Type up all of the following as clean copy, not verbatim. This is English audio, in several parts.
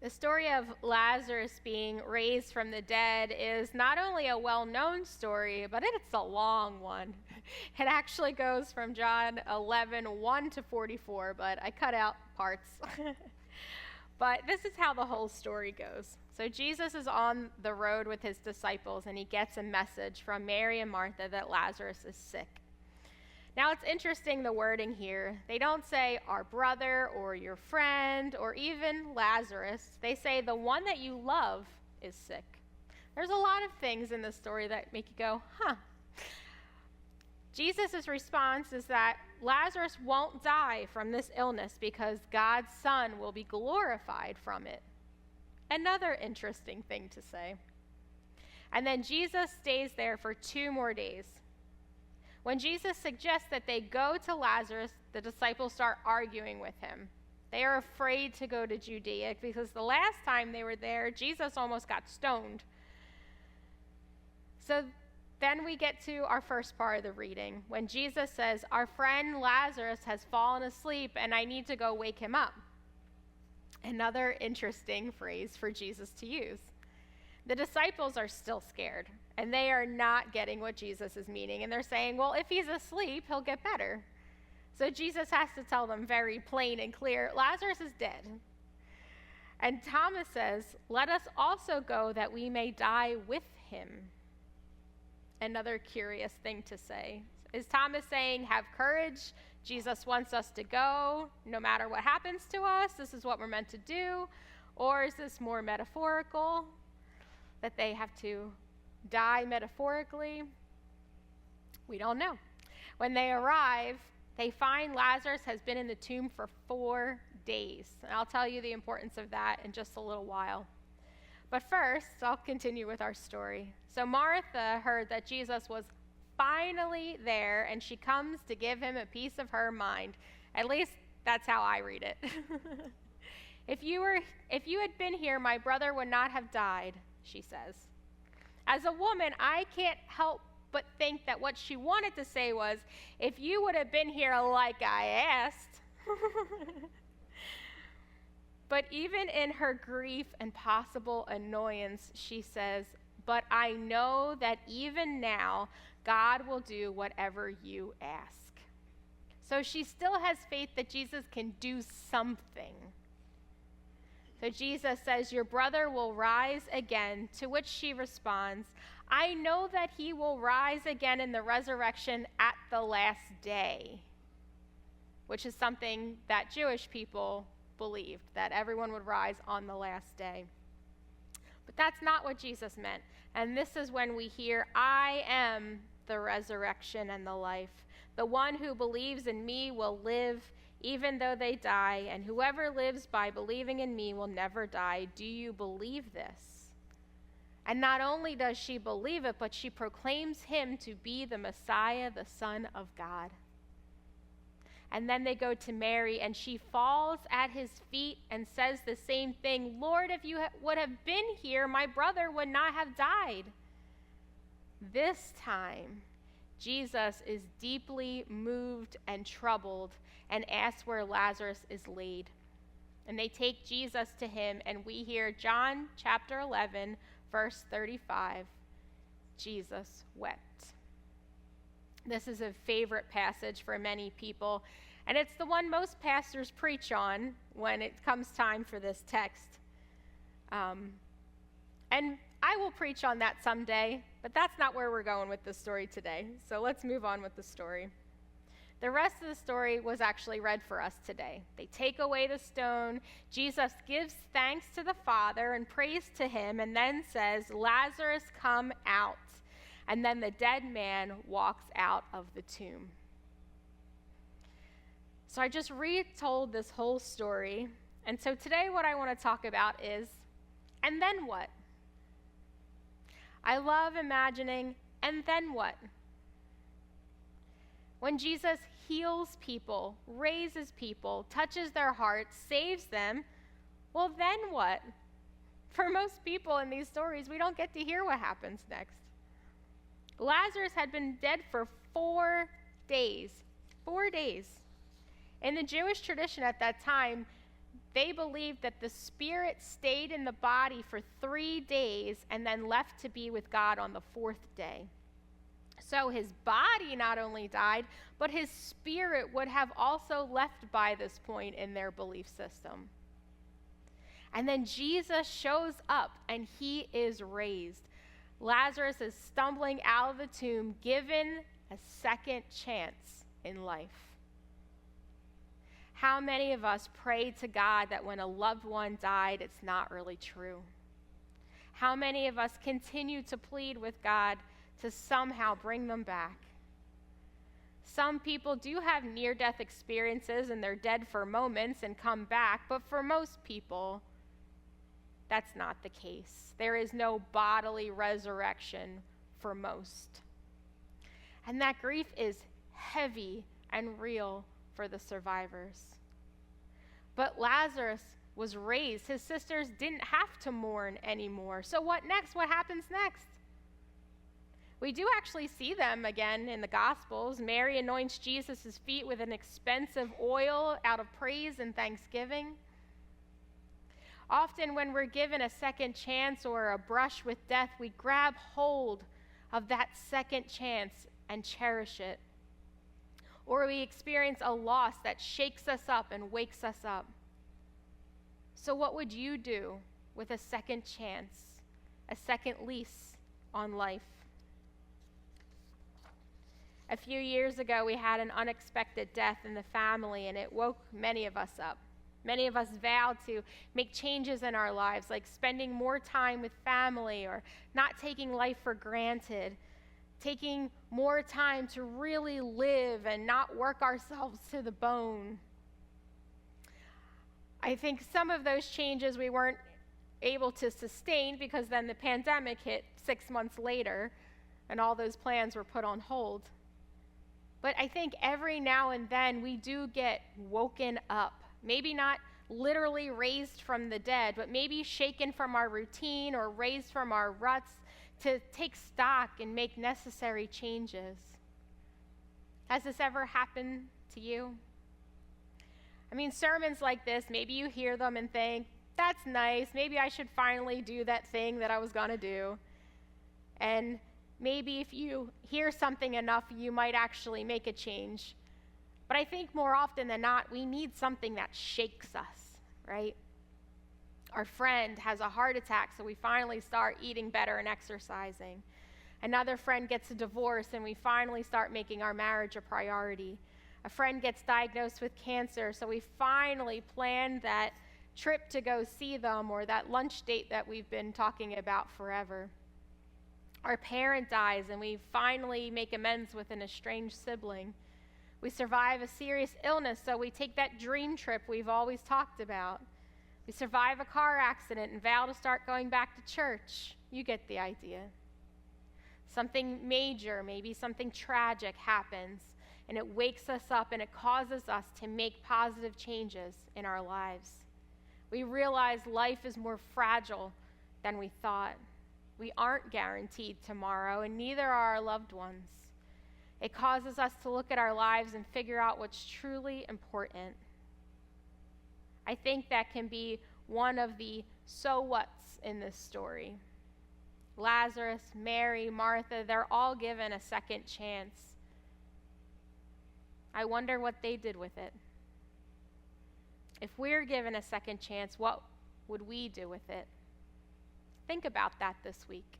The story of Lazarus being raised from the dead is not only a well-known story, but it's a long one. It actually goes from John 11:1 to 44, but I cut out parts. But this is how the whole story goes. So Jesus is on the road with his disciples, and he gets a message from Mary and Martha that Lazarus is sick. Now, it's interesting, the wording here. They don't say our brother or your friend or even Lazarus. They say the one that you love is sick. There's a lot of things in this story that make you go, huh. Jesus' response is that Lazarus won't die from this illness because God's Son will be glorified from it. Another interesting thing to say. And then Jesus stays there for 2 more days. When Jesus suggests that they go to Lazarus, the disciples start arguing with him. They are afraid to go to Judea because the last time they were there, Jesus almost got stoned. So then we get to our first part of the reading, when Jesus says, our friend Lazarus has fallen asleep and I need to go wake him up. Another interesting phrase for Jesus to use. The disciples are still scared, and they are not getting what Jesus is meaning. And they're saying, well, if he's asleep, he'll get better. So Jesus has to tell them very plain and clear, Lazarus is dead. And Thomas says, let us also go that we may die with him. Another curious thing to say. Is Thomas saying, have courage? Jesus wants us to go no matter what happens to us. This is what we're meant to do. Or is this more metaphorical? That they have to die metaphorically? We don't know. When they arrive, they find Lazarus has been in the tomb for 4 days. And I'll tell you the importance of that in just a little while. But first, I'll continue with our story. So Martha heard that Jesus was finally there, and she comes to give him a piece of her mind. At least that's how I read it. If you had been here, my brother would not have died, she says. As a woman, I can't help but think that what she wanted to say was, if you would have been here like I asked. But even in her grief and possible annoyance, she says, but I know that even now, God will do whatever you ask. So she still has faith that Jesus can do something. So Jesus says, your brother will rise again, to which she responds, I know that he will rise again in the resurrection at the last day, which is something that Jewish people believed, that everyone would rise on the last day. But that's not what Jesus meant. And this is when we hear, I am the resurrection and the life. The one who believes in me will live even though they die, and whoever lives by believing in me will never die. Do you believe this? And not only does she believe it, but she proclaims him to be the Messiah, the Son of God. And then they go to Mary, and she falls at his feet and says the same thing. Lord, if you would have been here, my brother would not have died. This time, Jesus is deeply moved and troubled and asks where Lazarus is laid. And they take Jesus to him, and we hear John chapter 11, verse 35, Jesus wept. This is a favorite passage for many people, and it's the one most pastors preach on when it comes time for this text. And I will preach on that someday, but that's not where we're going with this story today. So let's move on with the story. The rest of the story was actually read for us today. They take away the stone. Jesus gives thanks to the Father and prays to him, and then says, Lazarus, come out. And then the dead man walks out of the tomb. So I just retold this whole story. And so today what I want to talk about is, and then what? I love imagining, and then what? When Jesus heals people, raises people, touches their hearts, saves them, well, then what? For most people in these stories, we don't get to hear what happens next. Lazarus had been dead for 4 days. 4 days. In the Jewish tradition at that time, They believed that the spirit stayed in the body for 3 days and then left to be with God on the 4th day. So his body not only died, but his spirit would have also left by this point in their belief system. And then Jesus shows up and he is raised. Lazarus is stumbling out of the tomb, given a second chance in life. How many of us pray to God that when a loved one died, it's not really true? How many of us continue to plead with God to somehow bring them back? Some people do have near-death experiences and they're dead for moments and come back, but for most people, that's not the case. There is no bodily resurrection for most. And that grief is heavy and real for the survivors. But Lazarus was raised. His sisters didn't have to mourn anymore. So what next? What happens next? We do actually see them again in the Gospels. Mary anoints Jesus' feet with an expensive oil out of praise and thanksgiving. Often when we're given a second chance or a brush with death, we grab hold of that second chance and cherish it. Or we experience a loss that shakes us up and wakes us up. So what would you do with a second chance, a second lease on life? A few years ago, we had an unexpected death in the family, and it woke many of us up. Many of us vowed to make changes in our lives, like spending more time with family or not taking life for granted, taking more time to really live and not work ourselves to the bone. I think some of those changes we weren't able to sustain because then the pandemic hit 6 months later and all those plans were put on hold. But I think every now and then we do get woken up. Maybe not literally raised from the dead, but maybe shaken from our routine or raised from our ruts to take stock and make necessary changes. Has this ever happened to you? I mean, sermons like this, maybe you hear them and think, that's nice. Maybe I should finally do that thing that I was going to do. And maybe if you hear something enough, you might actually make a change. But I think more often than not, we need something that shakes us, right? Our friend has a heart attack, so we finally start eating better and exercising. Another friend gets a divorce, and we finally start making our marriage a priority. A friend gets diagnosed with cancer, so we finally plan that trip to go see them or that lunch date that we've been talking about forever. Our parent dies, and we finally make amends with an estranged sibling. We survive a serious illness, so we take that dream trip we've always talked about. We survive a car accident and vow to start going back to church. You get the idea. Something major, maybe something tragic happens, and it wakes us up and it causes us to make positive changes in our lives. We realize life is more fragile than we thought. We aren't guaranteed tomorrow, and neither are our loved ones. It causes us to look at our lives and figure out what's truly important. I think that can be one of the so whats in this story. Lazarus, Mary, Martha, they're all given a second chance. I wonder what they did with it. If we're given a second chance, what would we do with it? Think about that this week.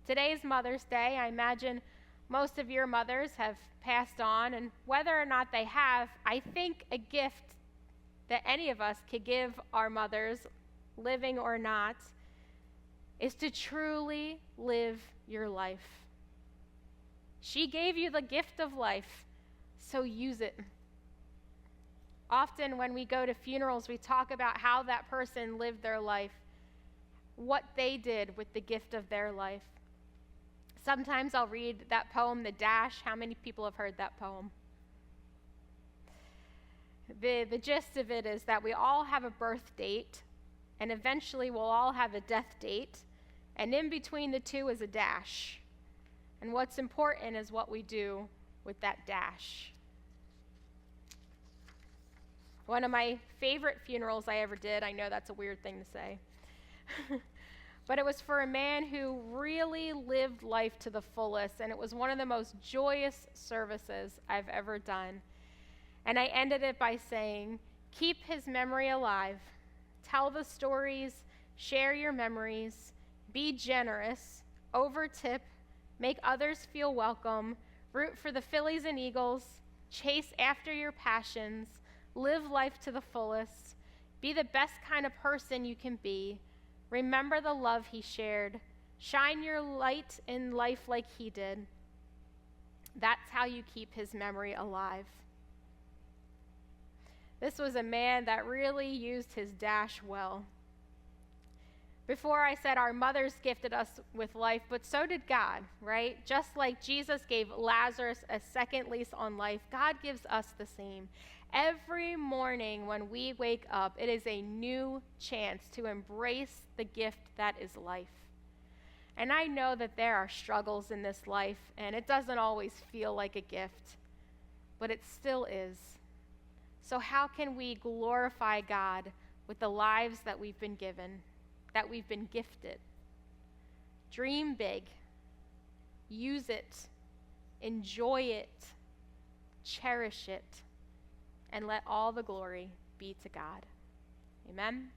Today's Mother's Day. I imagine most of your mothers have passed on, and whether or not they have, I think a gift that any of us could give our mothers, living or not, is to truly live your life. She gave you the gift of life, so use it. Often when we go to funerals, we talk about how that person lived their life, what they did with the gift of their life. Sometimes I'll read that poem, The Dash. How many people have heard that poem? The gist of it is that we all have a birth date, and eventually we'll all have a death date, and in between the two is a dash. And what's important is what we do with that dash. One of my favorite funerals I ever did. I know that's a weird thing to say. But it was for a man who really lived life to the fullest, and it was one of the most joyous services I've ever done. And I ended it by saying, keep his memory alive, tell the stories, share your memories, be generous, overtip, make others feel welcome, root for the Phillies and Eagles, chase after your passions, live life to the fullest, be the best kind of person you can be, remember the love he shared, shine your light in life like he did. That's how you keep his memory alive. This was a man that really used his dash well. Before I said our mothers gifted us with life, but so did God, right? Just like Jesus gave Lazarus a second lease on life, God gives us the same. Every morning when we wake up, it is a new chance to embrace the gift that is life. And I know that there are struggles in this life, and it doesn't always feel like a gift, but it still is. So how can we glorify God with the lives that we've been given, that we've been gifted? Dream big. Use it. Enjoy it. Cherish it. And let all the glory be to God. Amen.